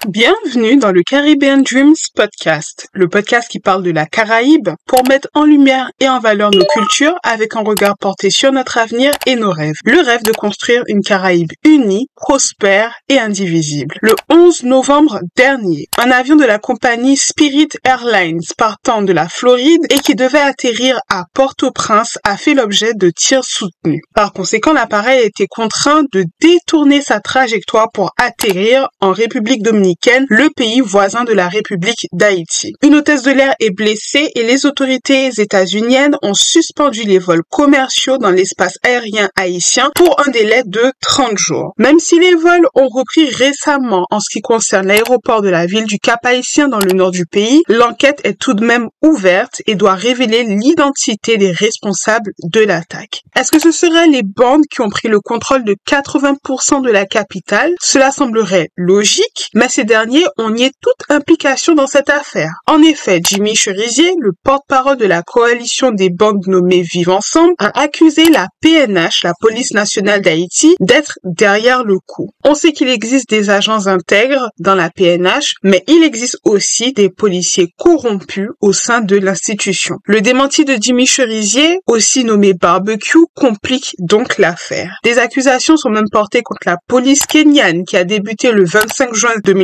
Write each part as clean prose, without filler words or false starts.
Bienvenue dans le Caribbean Dreams Podcast, le podcast qui parle de la Caraïbe pour mettre en lumière et en valeur nos cultures avec un regard porté sur notre avenir et nos rêves. Le rêve de construire une Caraïbe unie, prospère et indivisible. Le 11 novembre dernier, un avion de la compagnie Spirit Airlines partant de la Floride et qui devait atterrir à Port-au-Prince a fait l'objet de tirs soutenus. Par conséquent, l'appareil a été contraint de détourner sa trajectoire pour atterrir en République dominicaine, le pays voisin de la République d'Haïti. Une hôtesse de l'air est blessée et les autorités états-uniennes ont suspendu les vols commerciaux dans l'espace aérien haïtien pour un délai de 30 jours. Même si les vols ont repris récemment en ce qui concerne l'aéroport de la ville du Cap-Haïtien dans le nord du pays, l'enquête est tout de même ouverte et doit révéler l'identité des responsables de l'attaque. Est-ce que ce seraient les bandes qui ont pris le contrôle de 80% de la capitale? Cela semblerait logique, mais ces derniers ont nié toute implication dans cette affaire. En effet, Jimmy Cherizier, le porte-parole de la coalition des bandes nommées Vivre Ensemble, a accusé la PNH, la police nationale d'Haïti, d'être derrière le coup. On sait qu'il existe des agents intègres dans la PNH, mais il existe aussi des policiers corrompus au sein de l'institution. Le démenti de Jimmy Cherizier, aussi nommé Barbecue, complique donc l'affaire. Des accusations sont même portées contre la police kenyane qui a débuté le 25 juin 2024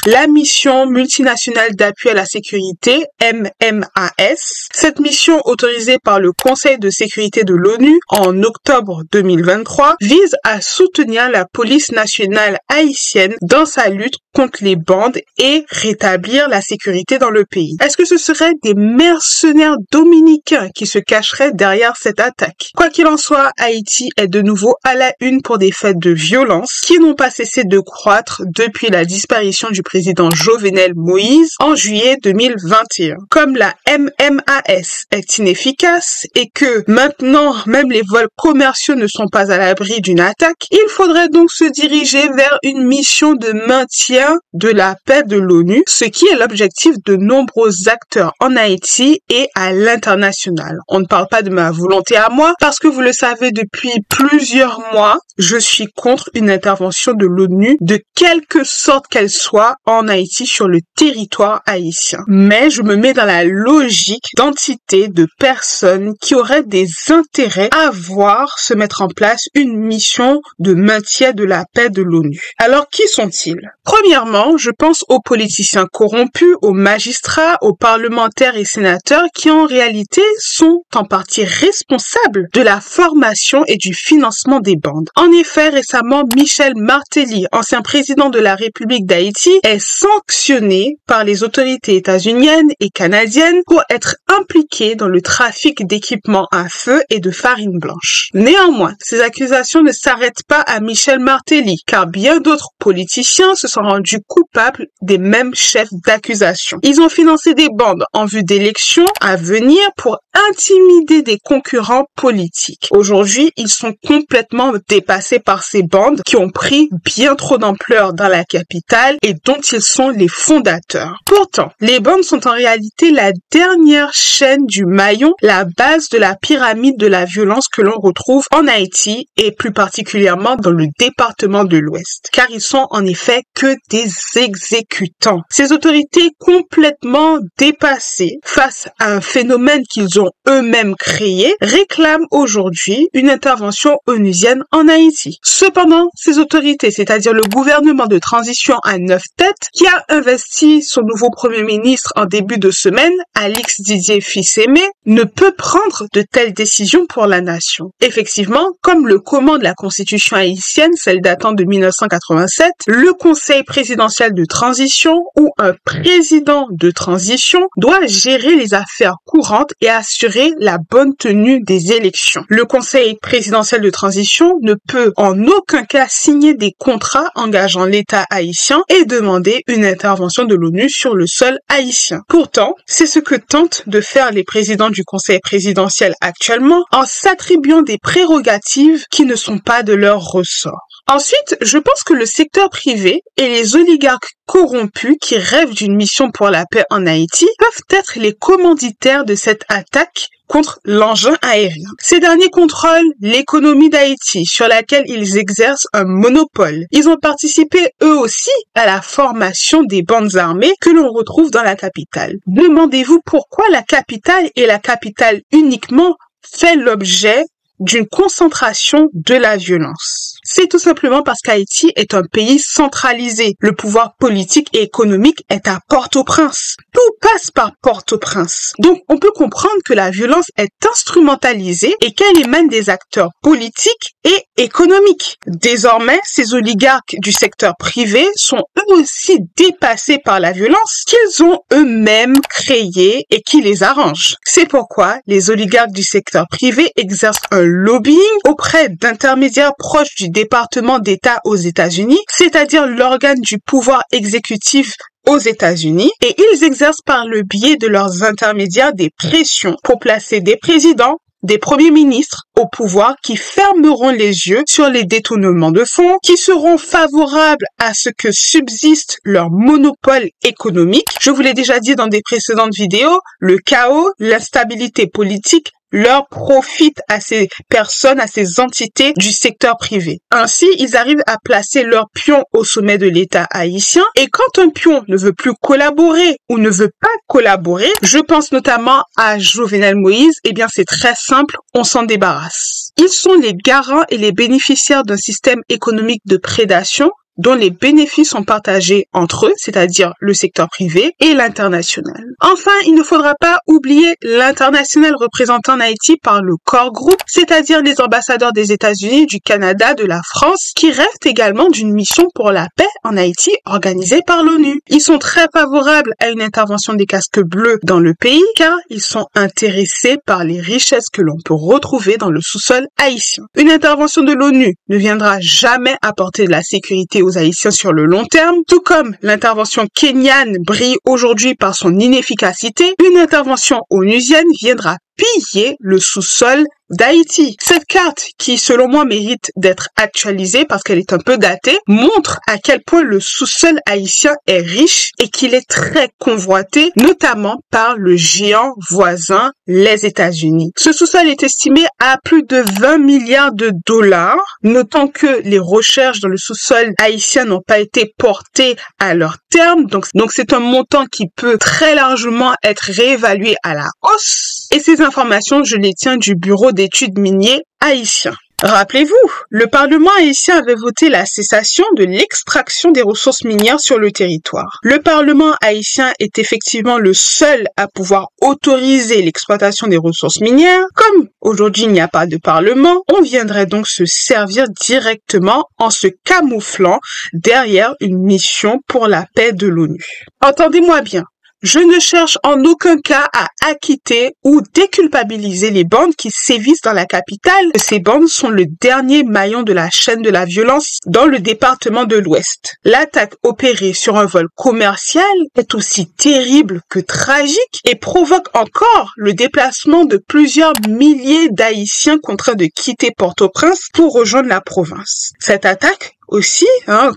la mission multinationale d'appui à la sécurité, MMAS. Cette mission, autorisée par le Conseil de sécurité de l'ONU en octobre 2023, vise à soutenir la police nationale haïtienne dans sa lutte contre les bandes et rétablir la sécurité dans le pays. Est-ce que ce seraient des mercenaires dominicains qui se cacheraient derrière cette attaque? Quoi qu'il en soit, Haïti est de nouveau à la une pour des faits de violence qui n'ont pas cessé de croître depuis la disparition du président Jovenel Moïse en juillet 2021. Comme la MMAS est inefficace et que maintenant même les vols commerciaux ne sont pas à l'abri d'une attaque, il faudrait donc se diriger vers une mission de maintien de la paix de l'ONU, ce qui est l'objectif de nombreux acteurs en Haïti et à l'international. On ne parle pas de ma volonté à moi, parce que vous le savez depuis plusieurs mois, je suis contre une intervention de l'ONU, de quelque sorte qu'elle soit, en Haïti sur le territoire haïtien. Mais je me mets dans la logique d'entités, de personnes qui auraient des intérêts à voir se mettre en place une mission de maintien de la paix de l'ONU. Alors, qui sont-ils? Premièrement, je pense aux politiciens corrompus, aux magistrats, aux parlementaires et sénateurs qui en réalité sont en partie responsables de la formation et du financement des bandes. En effet, récemment, Michel Martelly, ancien président de la République d'Haïti, est sanctionné par les autorités états-uniennes et canadiennes pour être impliqué dans le trafic d'équipements à feu et de farine blanche. Néanmoins, ces accusations ne s'arrêtent pas à Michel Martelly, car bien d'autres politiciens se sont rendus coupables des mêmes chefs d'accusation. Ils ont financé des bandes en vue d'élections à venir pour intimider des concurrents politiques. Aujourd'hui, ils sont complètement dépassés par ces bandes qui ont pris bien trop d'ampleur dans la capitale et dont ils sont les fondateurs. Pourtant, les bandes sont en réalité la dernière chaîne du maillon, la base de la pyramide de la violence que l'on retrouve en Haïti et plus particulièrement dans le département de l'Ouest. Car ils sont en effet que des exécutants. Ces autorités complètement dépassées face à un phénomène qu'ils ont eux-mêmes créé réclament aujourd'hui une intervention onusienne en Haïti. Cependant, ces autorités, c'est-à-dire le gouvernement de transition à 9 têtes, qui a investi son nouveau premier ministre en début de semaine, Alix Didier Fils-Aimé, ne peut prendre de telles décisions pour la nation. Effectivement, comme le commande la constitution haïtienne, celle datant de 1987, le conseil présidentiel de transition ou un président de transition doit gérer les affaires courantes et assurer la bonne tenue des élections. Le conseil présidentiel de transition ne peut en aucun cas signer des contrats engageant l'État haïtien et demander une intervention de l'ONU sur le sol haïtien. Pourtant, c'est ce que tentent de faire les présidents du conseil présidentiel actuellement en s'attribuant des prérogatives qui ne sont pas de leur ressort. Ensuite, je pense que le secteur privé et les oligarques corrompus qui rêvent d'une mission pour la paix en Haïti peuvent être les commanditaires de cette attaque contre l'engin aérien. Ces derniers contrôlent l'économie d'Haïti, sur laquelle ils exercent un monopole. Ils ont participé eux aussi à la formation des bandes armées que l'on retrouve dans la capitale. Demandez-vous pourquoi la capitale et la capitale uniquement fait l'objet d'une concentration de la violence. C'est tout simplement parce qu'Haïti est un pays centralisé. Le pouvoir politique et économique est à Port-au-Prince. Tout passe par Port-au-Prince. Donc, on peut comprendre que la violence est instrumentalisée et qu'elle émane des acteurs politiques et économiques. Désormais, ces oligarques du secteur privé sont eux aussi dépassés par la violence qu'ils ont eux-mêmes créée et qui les arrange. C'est pourquoi les oligarques du secteur privé exercent un lobbying auprès d'intermédiaires proches du département d'État aux États-Unis, c'est-à-dire l'organe du pouvoir exécutif aux États-Unis, et ils exercent par le biais de leurs intermédiaires des pressions pour placer des présidents, des premiers ministres au pouvoir qui fermeront les yeux sur les détournements de fonds, qui seront favorables à ce que subsiste leur monopole économique. Je vous l'ai déjà dit dans des précédentes vidéos, le chaos, l'instabilité politique leur profitent à ces personnes, à ces entités du secteur privé. Ainsi, ils arrivent à placer leur pion au sommet de l'État haïtien, et quand un pion ne veut plus collaborer ou ne veut pas collaborer, je pense notamment à Jovenel Moïse, eh bien c'est très simple, on s'en débarrasse. Ils sont les garants et les bénéficiaires d'un système économique de prédation dont les bénéfices sont partagés entre eux, c'est-à-dire le secteur privé et l'international. Enfin, il ne faudra pas oublier l'international représenté en Haïti par le Core Group, c'est-à-dire les ambassadeurs des États-Unis, du Canada, de la France, qui rêvent également d'une mission pour la paix en Haïti organisée par l'ONU. Ils sont très favorables à une intervention des casques bleus dans le pays, car ils sont intéressés par les richesses que l'on peut retrouver dans le sous-sol haïtien. Une intervention de l'ONU ne viendra jamais apporter de la sécurité aux Haïtiens sur le long terme, tout comme l'intervention kenyane brille aujourd'hui par son inefficacité, une intervention onusienne viendra piller le sous-sol d'Haïti. Cette carte, qui selon moi mérite d'être actualisée parce qu'elle est un peu datée, montre à quel point le sous-sol haïtien est riche et qu'il est très convoité, notamment par le géant voisin, les États-Unis. Ce sous-sol est estimé à plus de 20 milliards de dollars, notant que les recherches dans le sous-sol haïtien n'ont pas été portées à leur terme, donc c'est un montant qui peut très largement être réévalué à la hausse. Et ces informations, je les tiens du bureau d'études miniers haïtien. Rappelez-vous, le Parlement haïtien avait voté la cessation de l'extraction des ressources minières sur le territoire. Le Parlement haïtien est effectivement le seul à pouvoir autoriser l'exploitation des ressources minières. Comme aujourd'hui il n'y a pas de Parlement, on viendrait donc se servir directement en se camouflant derrière une mission pour la paix de l'ONU. Entendez-moi bien. Je ne cherche en aucun cas à acquitter ou déculpabiliser les bandes qui sévissent dans la capitale. Ces bandes sont le dernier maillon de la chaîne de la violence dans le département de l'Ouest. L'attaque opérée sur un vol commercial est aussi terrible que tragique et provoque encore le déplacement de plusieurs milliers d'Haïtiens contraints de quitter Port-au-Prince pour rejoindre la province. Cette attaque aussi,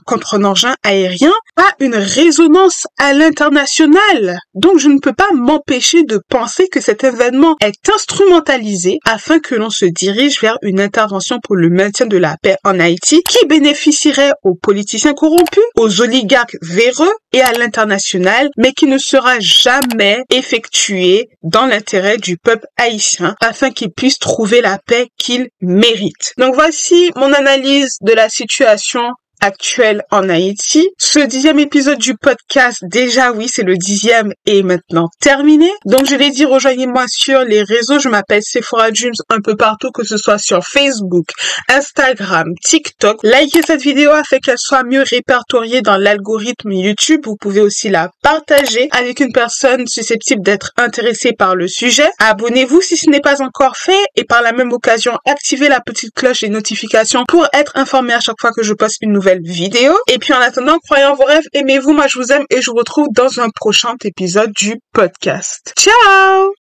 contre un engin aérien, a une résonance à l'international. Donc je ne peux pas m'empêcher de penser que cet événement est instrumentalisé afin que l'on se dirige vers une intervention pour le maintien de la paix en Haïti qui bénéficierait aux politiciens corrompus, aux oligarques véreux et à l'international, mais qui ne sera jamais effectuée dans l'intérêt du peuple haïtien afin qu'il puisse trouver la paix qu'il mérite. Donc voici mon analyse de la situation actuelle en Haïti. Ce 10e épisode du podcast, déjà oui, c'est le 10e, est maintenant terminé. Donc je l'ai dit, rejoignez-moi sur les réseaux. Je m'appelle Sephora Dreams un peu partout, que ce soit sur Facebook, Instagram, TikTok. Likez cette vidéo afin qu'elle soit mieux répertoriée dans l'algorithme YouTube. Vous pouvez aussi la partager avec une personne susceptible d'être intéressée par le sujet. Abonnez-vous si ce n'est pas encore fait et par la même occasion, activez la petite cloche des notifications pour être informé à chaque fois que je poste une nouvelle vidéo. Et puis en attendant, croyez en vos rêves, aimez-vous, moi je vous aime et je vous retrouve dans un prochain épisode du podcast. Ciao!